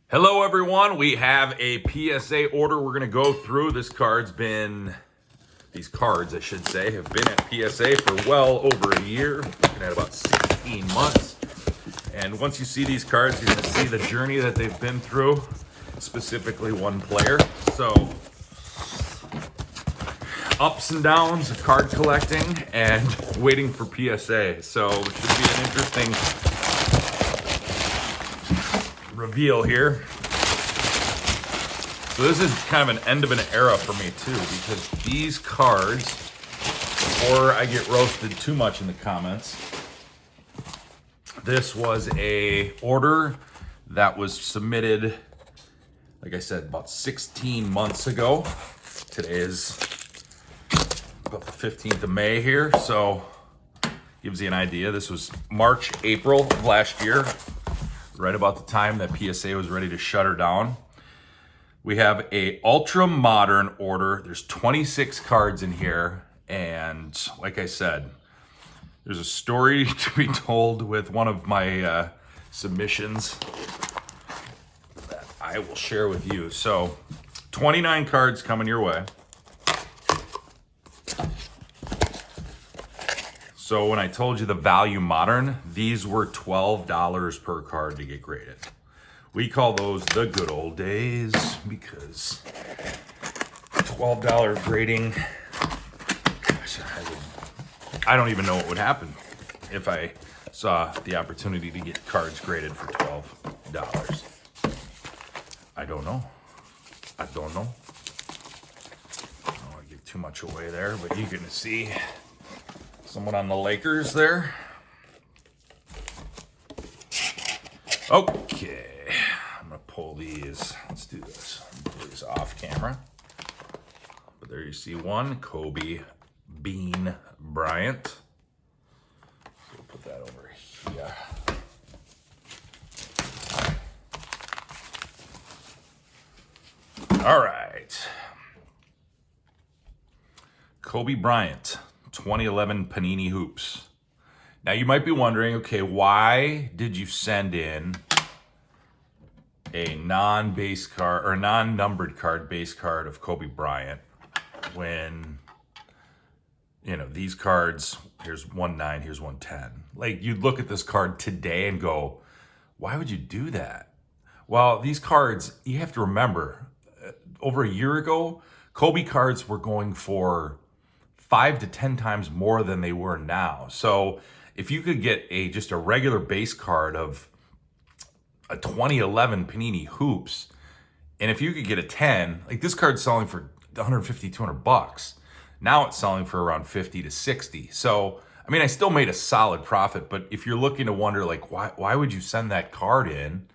Hello everyone, we have a PSA order we're gonna go through. These cards, I should say, have been at PSA for well over a year, looking at about 16 months. And once you see these cards, you're gonna see the journey that they've been through, specifically one player. So, ups and downs of card collecting and waiting for PSA. So it should be an interesting reveal here. So this is kind of an end of an era for me too, because these cards, before I get roasted too much in the comments, this was a order that was submitted, like I said, about 16 months ago. Today is about the 15th of May here, so gives you an idea. This was March, April of last year, right about the time that PSA was ready to shut her down. We have a ultra modern order. There's 26 cards in here, and like I said, there's a story to be told with one of my submissions that I will share with you. So 29 cards coming your way. So when I told you the value modern, these were $12 per card to get graded. We call those the good old days because $12 grading, gosh, I don't even know what would happen if I saw the opportunity to get cards graded for $12. I don't know. I don't want to give too much away there, but you're going to see someone on the Lakers there. Okay, I'm gonna pull these. Let's do this. Pull these off camera. But there you see one, Kobe Bean Bryant. So we'll put that over here. All right. Kobe Bryant, 2011 Panini Hoops. Now you might be wondering, okay, why did you send in a non-base card or non-numbered card base card of Kobe Bryant when, you know, these cards, here's 1/9, here's 1/10. Like, you'd look at this card today and go, why would you do that? Well, these cards, you have to remember, over a year ago, Kobe cards were going for 5 to 10 times more than they were now. So if you could get just a regular base card of a 2011 Panini Hoops, and if you could get a 10, like this card's selling for 150, 200 bucks. Now it's selling for around 50 to 60. So, I mean, I still made a solid profit, but if you're looking to wonder, like, why would you send that card in?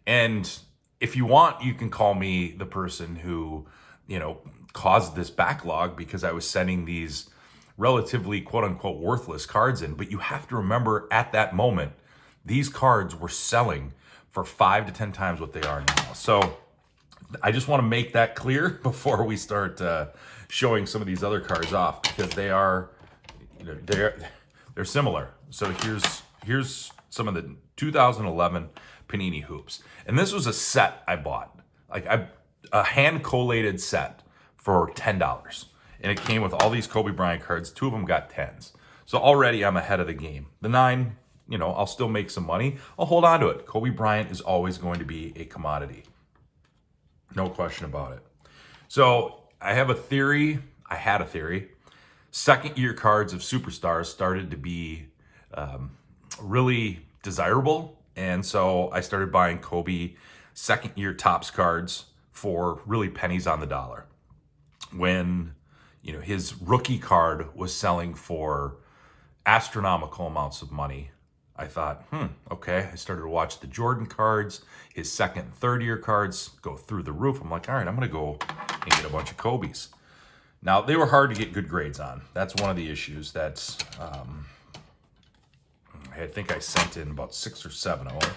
And if you want, you can call me the person who, you know, caused this backlog because I was sending these relatively quote unquote worthless cards in. But you have to remember at that moment, these cards were selling for 5 to 10 times what they are now. So I just want to make that clear before we start showing some of these other cards off, because they are, you know, they're similar. So here's some of the 2011 Panini Hoops. And this was a set I bought, like a hand collated set for $10. And it came with all these Kobe Bryant cards. 2 of them got 10s. So already I'm ahead of the game. The 9, you know, I'll still make some money. I'll hold on to it. Kobe Bryant is always going to be a commodity. No question about it. So I had a theory. Second year cards of superstars started to be really desirable. And so I started buying Kobe second year Topps cards for really pennies on the dollar. When, you know, his rookie card was selling for astronomical amounts of money, I thought, okay. I started to watch the Jordan cards, his second and third year cards go through the roof. I'm like, all right, I'm going to go and get a bunch of Kobe's. Now, they were hard to get good grades on. That's one of the issues. That's, I think I sent in about 6 or 7 of them.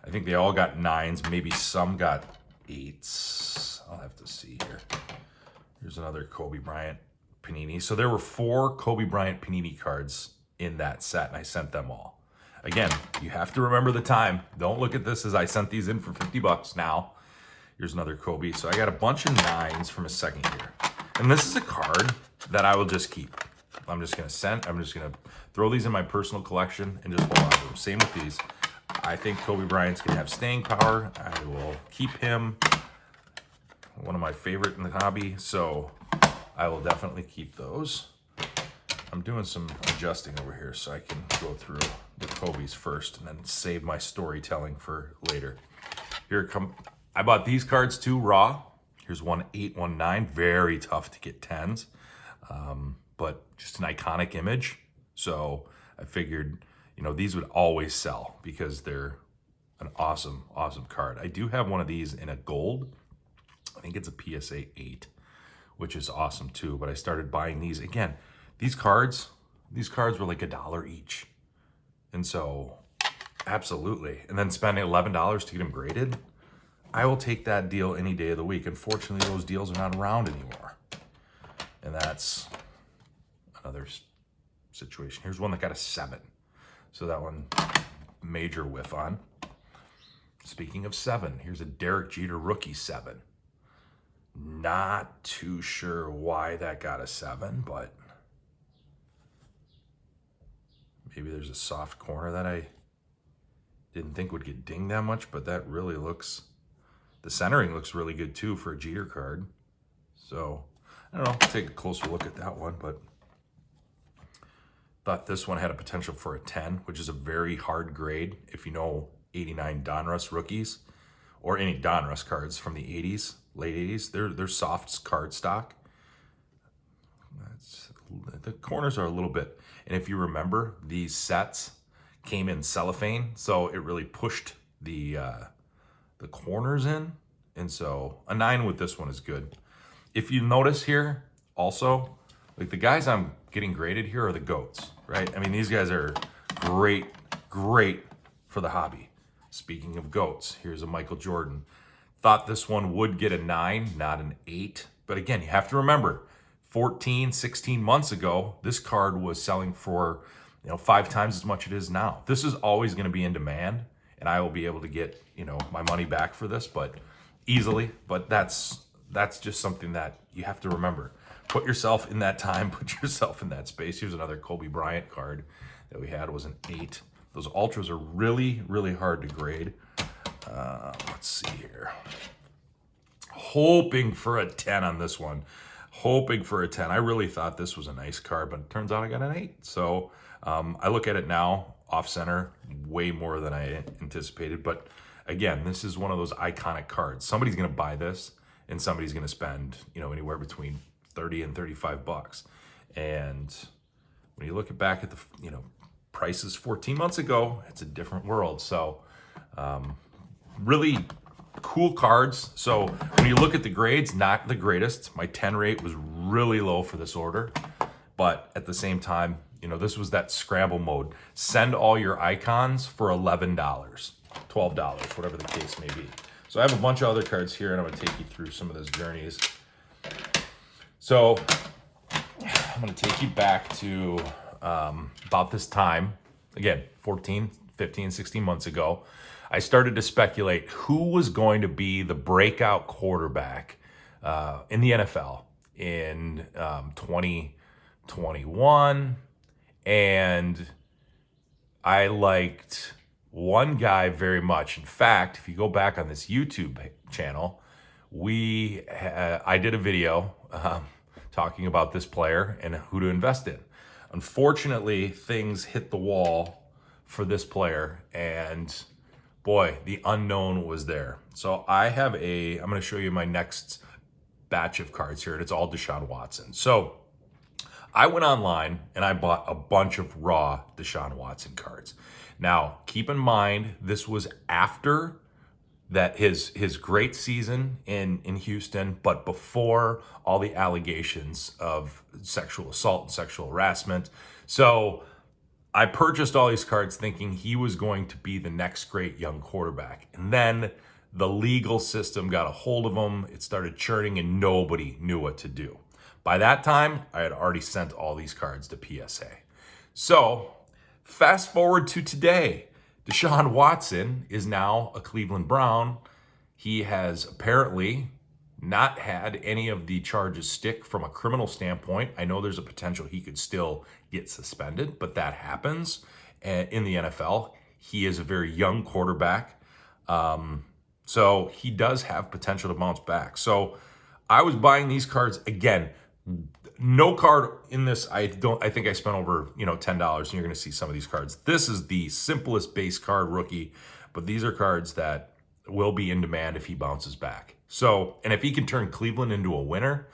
I think they all got 9s. Maybe some got 8s. I'll have to see here. Here's another Kobe Bryant Panini. So there were 4 Kobe Bryant Panini cards in that set, and I sent them all. again, you have to remember the time. Don't look at this as I sent these in for $50 now. Here's another Kobe. So I got a bunch of 9s from his second year. And this is a card that I will just keep. I'm just going to throw these in my personal collection and just hold on to them. Same with these. I think Kobe Bryant's going to have staying power. I will keep him. One of my favorite in the hobby. So I will definitely keep those. I'm doing some adjusting over here so I can go through the Kobe's first and then save my storytelling for later. I bought these cards too, raw. Here's one 8, 1, 9. Very tough to get 10s, but just an iconic image. So I figured, these would always sell because they're an awesome, awesome card. I do have one of these in a gold. I think it's a PSA 8, which is awesome too. But I started buying these again. These cards were like $1 each. And so, absolutely. And then spending $11 to get them graded, I will take that deal any day of the week. Unfortunately, those deals are not around anymore. And that's another situation. Here's one that got a 7. So that one, major whiff on. Speaking of 7, here's a Derek Jeter rookie 7. Not too sure why that got a 7, but maybe there's a soft corner that I didn't think would get dinged that much, but that really looks, the centering looks really good too for a Jeter card. So, I don't know, I'll take a closer look at that one, but thought this one had a potential for a 10, which is a very hard grade if you know 89 Donruss rookies or any Donruss cards from the 80s, late 80s. They're soft card stock. The corners are a little bit, and if you remember, these sets came in cellophane, so it really pushed the corners in, and so a 9 with this one is good. If you notice here, also, like the guys I'm getting graded here are the GOATs, right? I mean, these guys are great for the hobby. Speaking of GOATs, here's a Michael Jordan. Thought this one would get a 9, not an 8, but again, you have to remember, 14, 16 months ago, this card was selling for 5 times as much it is now. This is always going to be in demand, and I will be able to get my money back for this, but easily. But that's just something that you have to remember. Put yourself in that time. Put yourself in that space. Here's another Kobe Bryant card that we had. It was an 8. Those ultras are really, really hard to grade. Let's see here. Hoping for a 10 on this one. Hoping for a 10. I really thought this was a nice card, but it turns out I got an 8. So I look at it now, off center, way more than I anticipated. But again, this is one of those iconic cards. Somebody's going to buy this, and somebody's going to spend anywhere between $30 and $35. And when you look back at the prices 14 months ago, it's a different world. So really cool cards. So when you look at the grades, not the greatest. My 10 rate was really low for this order, but at the same time, this was that scramble mode. Send all your icons for $11, $12, whatever the case may be. So I have a bunch of other cards here, and I'm going to take you through some of those journeys. So I'm going to take you back to about this time, again, 14, 15, 16 months ago. I started to speculate who was going to be the breakout quarterback in the NFL in 2021. And I liked one guy very much. In fact, if you go back on this YouTube channel, I did a video talking about this player and who to invest in. Unfortunately, things hit the wall for this player, and boy, the unknown was there. So I'm going to show you my next batch of cards here, and it's all Deshaun Watson. So I went online and I bought a bunch of raw Deshaun Watson cards. Now, keep in mind, this was after that his great season in Houston, but before all the allegations of sexual assault and sexual harassment. So I purchased all these cards thinking he was going to be the next great young quarterback. And then the legal system got a hold of him. It started churning and nobody knew what to do. By that time, I had already sent all these cards to PSA. So Fast forward to today. Deshaun Watson is now a Cleveland Brown. He has apparently not had any of the charges stick from a criminal standpoint. I know there's a potential he could still get suspended, but that happens in the NFL. He is a very young quarterback. So he does have potential to bounce back. So I was buying these cards again. No card in this. I think I spent over $10, and you're going to see some of these cards. This is the simplest base card rookie, but these are cards that will be in demand if he bounces back. So, and if he can turn Cleveland into a winner,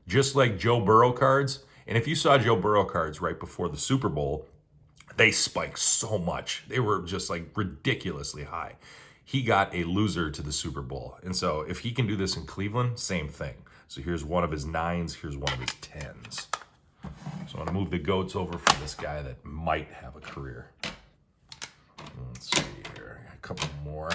just like Joe Burrow cards. And if you saw Joe Burrow cards right before the Super Bowl, they spiked so much. They were just like ridiculously high. He got a loser to the Super Bowl. And so if he can do this in Cleveland, same thing. So here's one of his 9s. Here's one of his 10s. So I'm going to move the goats over for this guy that might have a career. Let's see here. A couple more.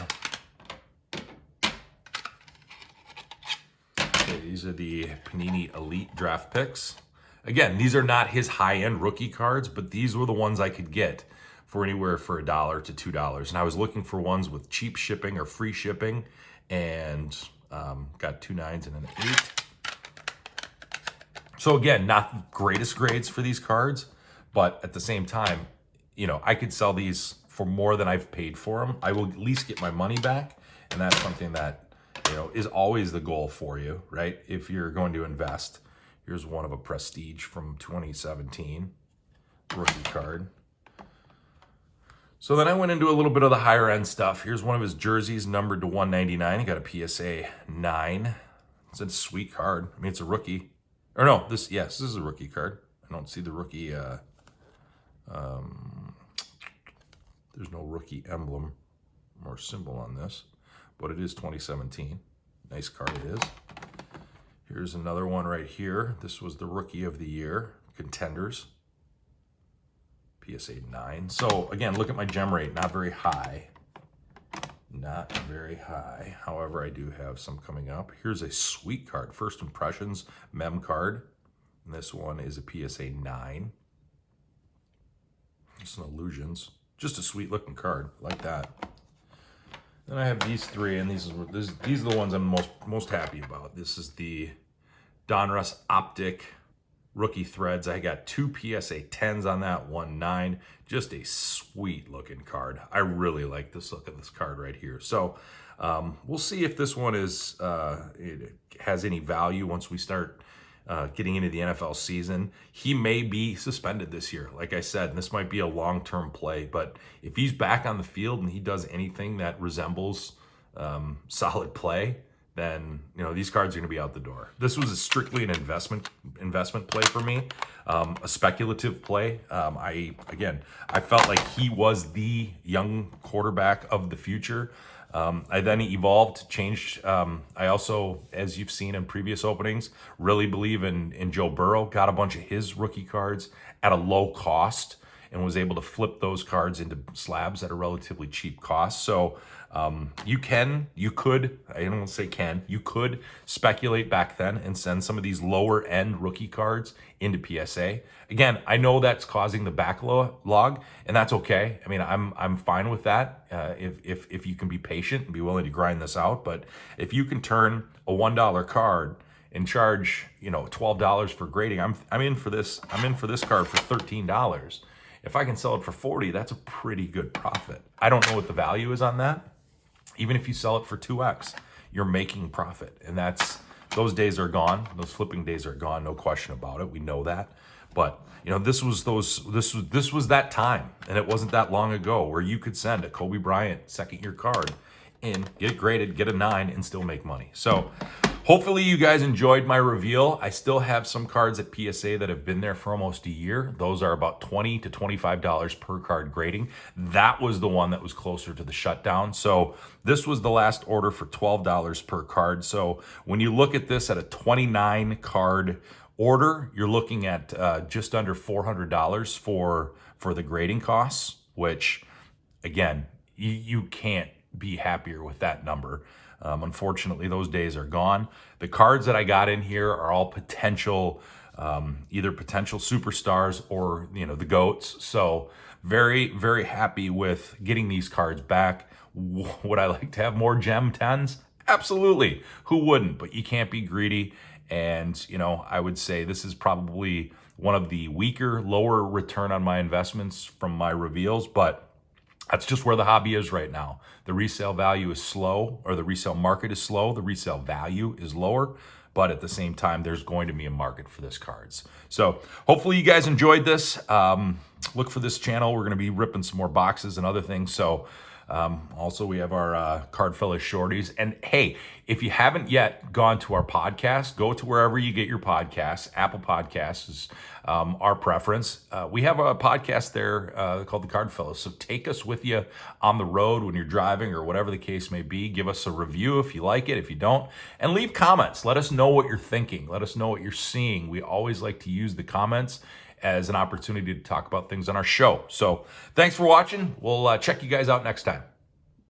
Okay, these are the Panini Elite draft picks. Again, these are not his high-end rookie cards, but these were the ones I could get for anywhere for $1 to $2. And I was looking for ones with cheap shipping or free shipping, and got 2 9s and an 8. So again, not the greatest grades for these cards, but at the same time, I could sell these for more than I've paid for them. I will at least get my money back, and that's something that is always the goal for you, right? If you're going to invest. Here's one of a Prestige from 2017 rookie card. So then I went into a little bit of the higher end stuff. Here's one of his jerseys numbered to 199. He got a PSA 9. It's a sweet card. I mean, it's a rookie. Or no, this is a rookie card. I don't see the rookie. There's no rookie emblem or symbol on this, but it is 2017. Nice card it is. Here's another one right here. This was the Rookie of the Year, Contenders. PSA 9. So again, look at my gem rate, not very high. Not very high. However, I do have some coming up. Here's a sweet card, First Impressions mem card. And this one is a PSA 9. Some illusions. Just a sweet looking card, like that. Then I have these 3, and these are the ones I'm most happy about. This is the Donruss Optic Rookie Threads. I got 2 PSA 10s on that, 1 9. Just a sweet looking card. I really like this look of this card right here. So we'll see if this one it has any value once we start getting into the NFL season. He may be suspended this year, like I said, and this might be a long-term play. But if he's back on the field and he does anything that resembles solid play, then these cards are going to be out the door. This was strictly an investment play for me, a speculative play. I felt like he was the young quarterback of the future. I then evolved, changed. I also, as you've seen in previous openings, really believe in Joe Burrow. Got a bunch of his rookie cards at a low cost and was able to flip those cards into slabs at a relatively cheap cost. So you could speculate back then and send some of these lower end rookie cards into PSA. Again, I know that's causing the backlog, and that's okay. I mean, I'm fine with that if you can be patient and be willing to grind this out. But if you can turn a $1 card and charge $12 for grading, I'm in for this. I'm in for this card for $13. If I can sell it for $40, that's a pretty good profit. I don't know what the value is on that. Even if you sell it for 2x, you're making profit. And those days are gone. Those flipping days are gone, no question about it. We know that. But this was that time, and it wasn't that long ago where you could send a Kobe Bryant second-year card and get it graded, get a 9, and still make money. So hopefully you guys enjoyed my reveal. I still have some cards at PSA that have been there for almost a year. Those are about $20 to $25 per card grading. That was the one that was closer to the shutdown. So this was the last order for $12 per card. So when you look at this at a 29 card order, you're looking at just under $400 for the grading costs, which again, you can't be happier with that number. Unfortunately, those days are gone. The cards that I got in here are all potential either potential superstars or, the GOATs. So very, very happy with getting these cards back. Would I like to have more Gem 10s? Absolutely. Who wouldn't? But you can't be greedy. And, I would say this is probably one of the weaker, lower return on my investments from my reveals, but that's just where the hobby is right now. The resale value is slow, or the resale market is slow. The resale value is lower, but at the same time, there's going to be a market for this cards. So hopefully you guys enjoyed this. Look for this channel. We're going to be ripping some more boxes and other things. So also, we have our Card Fellas Shorties. And hey, if you haven't yet gone to our podcast, go to wherever you get your podcasts. Apple Podcasts is our preference. We have a podcast there called the Card Fellas. So take us with you on the road when you're driving or whatever the case may be. Give us a review if you like it, if you don't. And leave comments. Let us know what you're thinking. Let us know what you're seeing. We always like to use the comments as an opportunity to talk about things on our show. So thanks for watching. We'll check you guys out next time.